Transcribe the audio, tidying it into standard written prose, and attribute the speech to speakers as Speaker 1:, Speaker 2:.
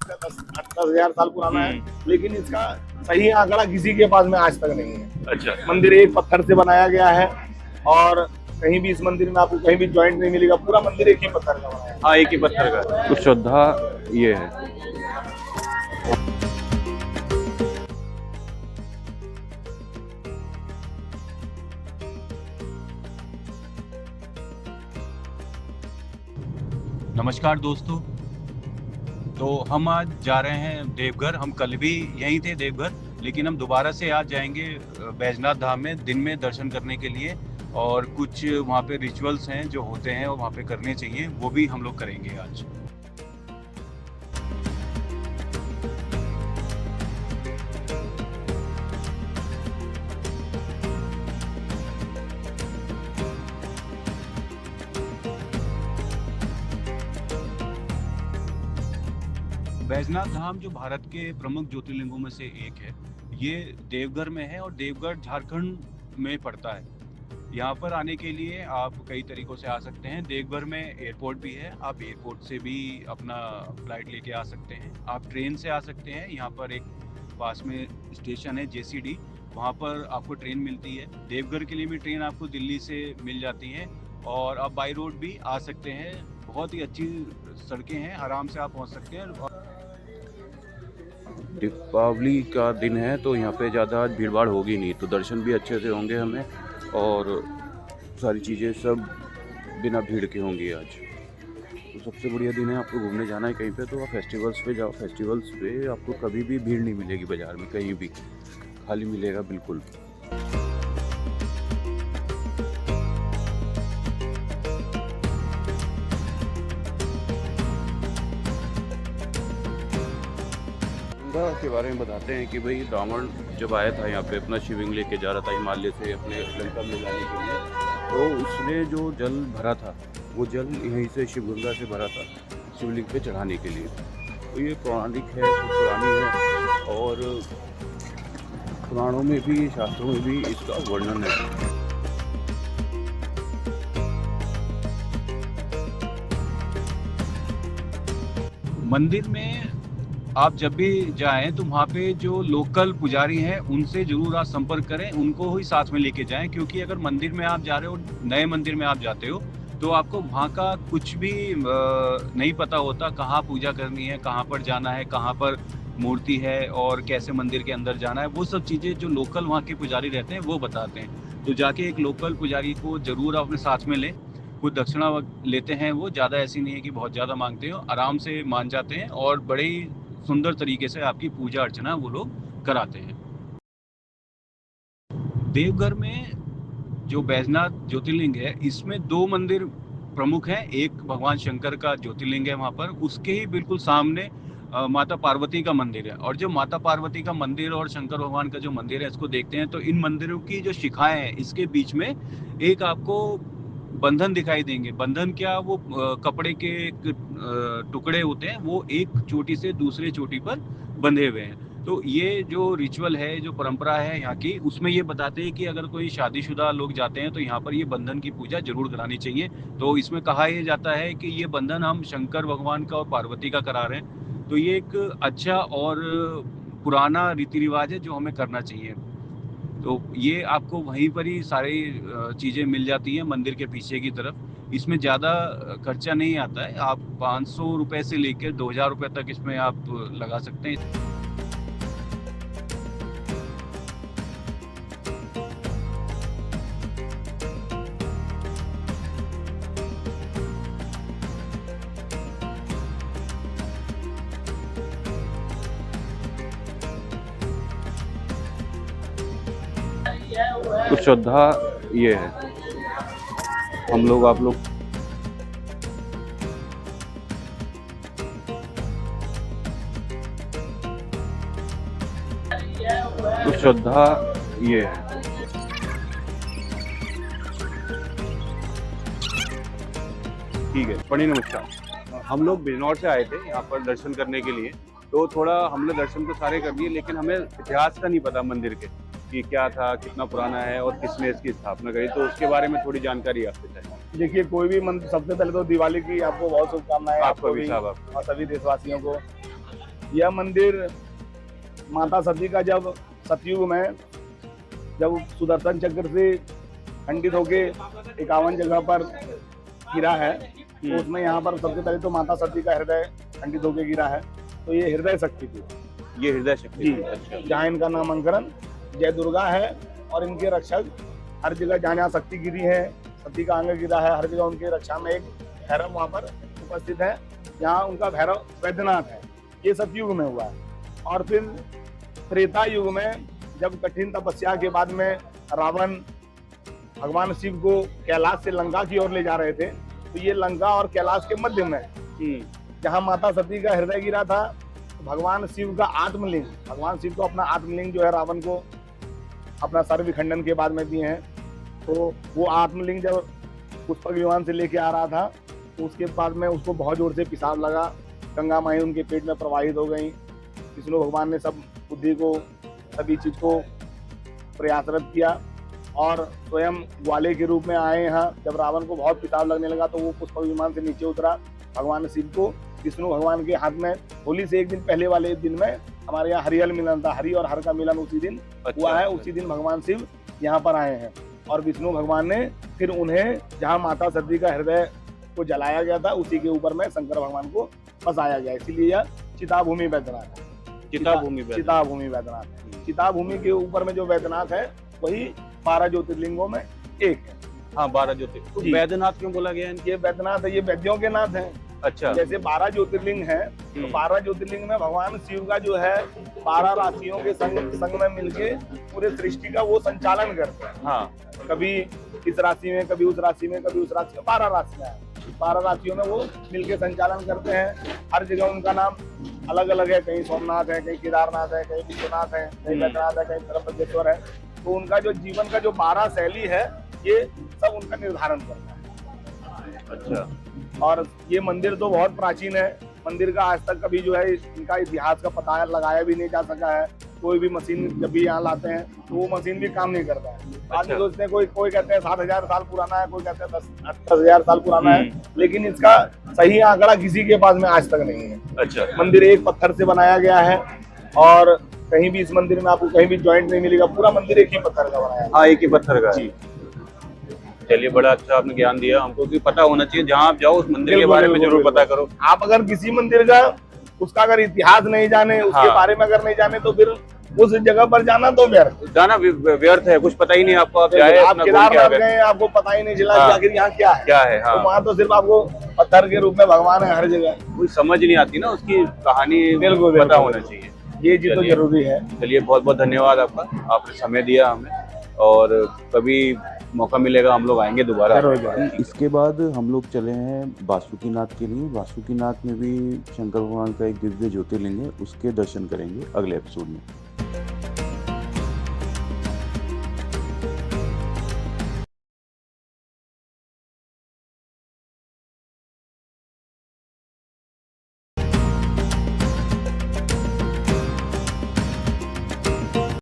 Speaker 1: सकते हैं 10,000 साल पुराना है, लेकिन इसका सही आंकड़ा किसी के पास में आज तक नहीं है।
Speaker 2: अच्छा,
Speaker 1: मंदिर एक पत्थर से बनाया गया है और कहीं भी इस मंदिर में आपको कहीं भी जॉइंट नहीं मिलेगा, पूरा मंदिर एक ही पत्थर का बनाया है।
Speaker 2: हाँ एक ही पत्थर का। तो श्रद्धा ये है।
Speaker 3: नमस्कार दोस्तों, तो हम आज जा रहे हैं देवघर। हम कल भी यहीं थे देवघर, लेकिन हम दोबारा से आज जाएंगे बैजनाथ धाम में दिन में दर्शन करने के लिए। और कुछ वहाँ पे रिचुअल्स हैं जो होते हैं और वहाँ पे करने चाहिए, वो भी हम लोग करेंगे आज। बैजनाथ धाम जो भारत के प्रमुख ज्योतिर्लिंगों में से एक है, ये देवघर में है और देवघर झारखंड में पड़ता है। यहाँ पर आने के लिए आप कई तरीकों से आ सकते हैं। देवघर में एयरपोर्ट भी है, आप एयरपोर्ट से भी अपना फ्लाइट लेके आ सकते हैं। आप ट्रेन से आ सकते हैं, यहाँ पर एक पास में स्टेशन है JCD, वहाँ पर आपको ट्रेन मिलती है। देवघर के लिए भी ट्रेन आपको दिल्ली से मिल जाती है और आप बाई रोड भी आ सकते हैं। बहुत ही अच्छी सड़कें हैं, आराम से आप पहुँच सकते हैं।
Speaker 2: दीपावली का दिन है तो यहाँ पे ज़्यादा आज भीड़ भाड़ होगी नहीं, तो दर्शन भी अच्छे से होंगे हमें और सारी चीज़ें सब बिना भीड़ के होंगी आज। तो सबसे बढ़िया दिन है, आपको घूमने जाना है कहीं पे तो आप फेस्टिवल्स पे जाओ। फेस्टिवल्स पे आपको कभी भी भीड़ नहीं मिलेगी, बाज़ार में कहीं भी खाली मिलेगा बिल्कुल। के बारे में बताते हैं कि भाई रावण जब आया था यहाँ पे अपना शिवलिंग लेके जा रहा था हिमालय से अपने लंका में जाने के लिए, तो उसने जो जल भरा था वो जल यहीं से शिवगंगा से भरा था शिवलिंग पे चढ़ाने के लिए। तो ये पौराणिक है, पुरानी है और पुराणों में भी शास्त्रों में भी इसका वर्णन है।
Speaker 3: मंदिर में आप जब भी जाएं तो वहाँ पे जो लोकल पुजारी हैं उनसे जरूर आप संपर्क करें, उनको ही साथ में लेके जाएं। क्योंकि अगर मंदिर में आप जा रहे हो, नए मंदिर में आप जाते हो, तो आपको वहाँ का कुछ भी नहीं पता होता, कहाँ पूजा करनी है, कहाँ पर जाना है, कहाँ पर मूर्ति है और कैसे मंदिर के अंदर जाना है। वो सब चीज़ें जो लोकल वहाँ के पुजारी रहते हैं वो बताते हैं। तो जाके एक लोकल पुजारी को जरूर आप अपने साथ में लें। कुछ दक्षिणा लेते हैं, वो ज़्यादा ऐसी नहीं है कि बहुत ज़्यादा मांगते हो, आराम से मान जाते हैं और बड़े ही सुंदर तरीके से आपकी पूजा अर्चना वो लोग कराते हैं। देवघर में जो बैजनाथ ज्योतिर्लिंग है, इसमें 2 मंदिर प्रमुख हैं। एक भगवान शंकर का ज्योतिर्लिंग है वहाँ पर, उसके ही बिल्कुल सामने माता पार्वती का मंदिर है। और जो माता पार्वती का मंदिर और शंकर भगवान का जो मंदिर है, इसको देखते हैं तो इन मंदिरों की जो शिखाएं हैं, इसके बीच में एक आपको बंधन दिखाई देंगे। बंधन क्या, वो कपड़े के टुकड़े होते हैं, वो एक चोटी से दूसरे चोटी पर बंधे हुए हैं। तो ये जो रिचुअल है, जो परंपरा है यहाँ की, उसमें ये बताते हैं कि अगर कोई शादीशुदा लोग जाते हैं तो यहाँ पर ये बंधन की पूजा जरूर करानी चाहिए। तो इसमें कहा यह जाता है कि ये बंधन हम शंकर भगवान का और पार्वती का करा रहे हैं। तो ये एक अच्छा और पुराना रीति रिवाज है जो हमें करना चाहिए। तो ये आपको वहीं पर ही सारी चीज़ें मिल जाती हैं मंदिर के पीछे की तरफ। इसमें ज़्यादा खर्चा नहीं आता है। आप 500 रुपये से लेकर 2000 रुपये तक इसमें आप लगा सकते हैं।
Speaker 2: तो श्रद्धा ये है। हम लोग आप लोग तो श्रद्धा ये है। ठीक है, बड़ी नमस्कार। हम लोग बिजनौर से आए थे यहाँ पर दर्शन करने के लिए, तो थोड़ा हमने दर्शन तो सारे कर लिए, लेकिन हमें इतिहास का नहीं पता मंदिर के कि क्या था, कितना पुराना है और किसने इसकी स्थापना करी। तो उसके बारे में थोड़ी जानकारी आपसे चाहिए।
Speaker 1: देखिए, कोई भी मंदिर, सबसे पहले तो दिवाली की आपको बहुत शुभकामनाएं,
Speaker 2: आपको भी साहब,
Speaker 1: और सभी देशवासियों को। यह मंदिर माता सती का जब सतयुग में जब सुदर्शन चक्र से खंडित होके 51 जगह पर गिरा है, तो उसमें यहाँ पर सबसे पहले तो माता सती का हृदय खंडित होके गिरा है। तो ये हृदय शक्ति थी,
Speaker 2: ये हृदय शक्ति
Speaker 1: जी,
Speaker 2: है। अच्छा।
Speaker 1: जहाँ इनका नामांकन जय दुर्गा है और इनके रक्षक हर जगह जहाँ जहाँ शक्ति गिरी है, सती का अंग गिरा है, हर जगह उनके रक्षा में एक भैरव वहाँ पर उपस्थित है, जहाँ उनका भैरव वैद्यनाथ है। ये सतयुग में हुआ है। और फिर त्रेता युग में जब कठिन तपस्या के बाद में रावण भगवान शिव को कैलाश से लंका की ओर ले जा रहे थे, तो ये लंका और कैलाश के मध्य में जहाँ माता सती का हृदय गिरा था, भगवान शिव का आत्मलिंग, भगवान शिव को अपना आत्मलिंग जो है रावण को अपना सर विखंडन के बाद में दिए हैं, तो वो आत्मलिंग जब पुष्पक विमान से लेके आ रहा था, तो उसके बाद में उसको बहुत जोर से पेशाब लगा, गंगा माई उनके पेट में प्रवाहित हो गई। विष्णु भगवान ने सब बुद्धि को, सभी चीज को प्रयासरत किया और स्वयं ग्वाले के रूप में आए यहाँ। जब रावण को बहुत पेशाब लगने लगा तो वो पुष्पक विमान से नीचे उतरा। भगवान शिव को विष्णु भगवान के हाथ में, होली से एक दिन पहले वाले दिन में हमारे यहाँ हरियल मिलन था, हरि और हर का मिलन उसी दिन हुआ है। उसी दिन भगवान शिव यहाँ पर आए हैं और विष्णु भगवान ने फिर उन्हें जहाँ माता सती का हृदय को जलाया गया था, उसी के ऊपर में शंकर भगवान को बसाया गया। इसीलिए यह चिताभूमि वैद्यनाथ है। चिताभूमि वैद्यनाथ है। चिताभूमि के ऊपर में जो वैद्यनाथ है वही 12 ज्योतिर्लिंगों में एक है।
Speaker 2: हाँ, 12 ज्योतिर्लिंग। वैद्यनाथ क्यों बोला गया है?
Speaker 1: ये वैद्यनाथ है, ये वैद्यों के नाथ है।
Speaker 2: अच्छा।
Speaker 1: जैसे 12 ज्योतिर्लिंग है, तो 12 ज्योतिर्लिंग में भगवान शिव का जो है 12 राशियों के संग में मिलके पूरे सृष्टि का वो संचालन करते हैं।
Speaker 2: हाँ,
Speaker 1: कभी इस राशि में, कभी उस राशि में, कभी उस राशि में, 12 राशियां हैं। 12 राशियों में वो मिलके संचालन करते हैं। हर जगह उनका नाम अलग अलग है, कहीं सोमनाथ है, कहीं केदारनाथ है, कहीं विश्वनाथ है, कहीं वैद्यनाथ है, कहीं धर्मपद्मेश्वर है। तो उनका जो जीवन का जो 12 शैली है, ये सब उनका निर्धारण करता है।
Speaker 2: अच्छा।
Speaker 1: और ये मंदिर तो बहुत प्राचीन है। मंदिर का आज तक कभी जो है इनका इतिहास का पता लगाया भी नहीं जा सका है। कोई भी मशीन जब भी यहाँ लाते हैं तो वो मशीन भी काम नहीं करता है। आज सोचते कोई कहते हैं 7,000 साल पुराना है, कोई कहते हैं 10,000 साल पुराना है, लेकिन इसका सही आंकड़ा किसी के पास में आज तक नहीं है।
Speaker 2: अच्छा।
Speaker 1: मंदिर एक पत्थर से बनाया गया है और कहीं भी इस मंदिर में आपको कहीं भी जॉइंट नहीं मिलेगा। पूरा मंदिर एक ही पत्थर का बनाया है।
Speaker 2: हाँ, एक ही पत्थर का।
Speaker 1: जी।
Speaker 2: चलिए, बड़ा अच्छा आपने ज्ञान दिया हमको कि पता होना चाहिए, जहाँ आप जाओ उस मंदिर के बारे में जरूर पता करो।
Speaker 1: आप अगर किसी मंदिर का उसका अगर इतिहास नहीं जाने, उसके बारे में अगर नहीं जाने, तो फिर उस जगह पर जाना तो व्यर्थ,
Speaker 2: जाना व्यर्थ है। कुछ पता ही नहीं आपको, आप जाए
Speaker 1: आप केदारनाथ गए, आपको पता ही नहीं चला कि आखिर यहाँ क्या है।
Speaker 2: हाँ।
Speaker 1: तो वहाँ तो सिर्फ आपको पत्थर के रूप में भगवान है हर जगह,
Speaker 2: कोई समझ नहीं आती ना, उसकी कहानी
Speaker 1: बिल्कुल
Speaker 2: पता होना चाहिए।
Speaker 1: ये चीज तो जरूरी है।
Speaker 2: चलिए, बहुत बहुत धन्यवाद आपका, आपने समय दिया हमें, और कभी मौका मिलेगा हम लोग आएंगे दोबारा।
Speaker 4: इसके बाद हम लोग चले हैं वासुकीनाथ के लिए। वासुकीनाथ में भी शंकर भगवान का एक दिव्य ज्योतिर्लिंग है, उसके दर्शन करेंगे अगले एपिसोड में।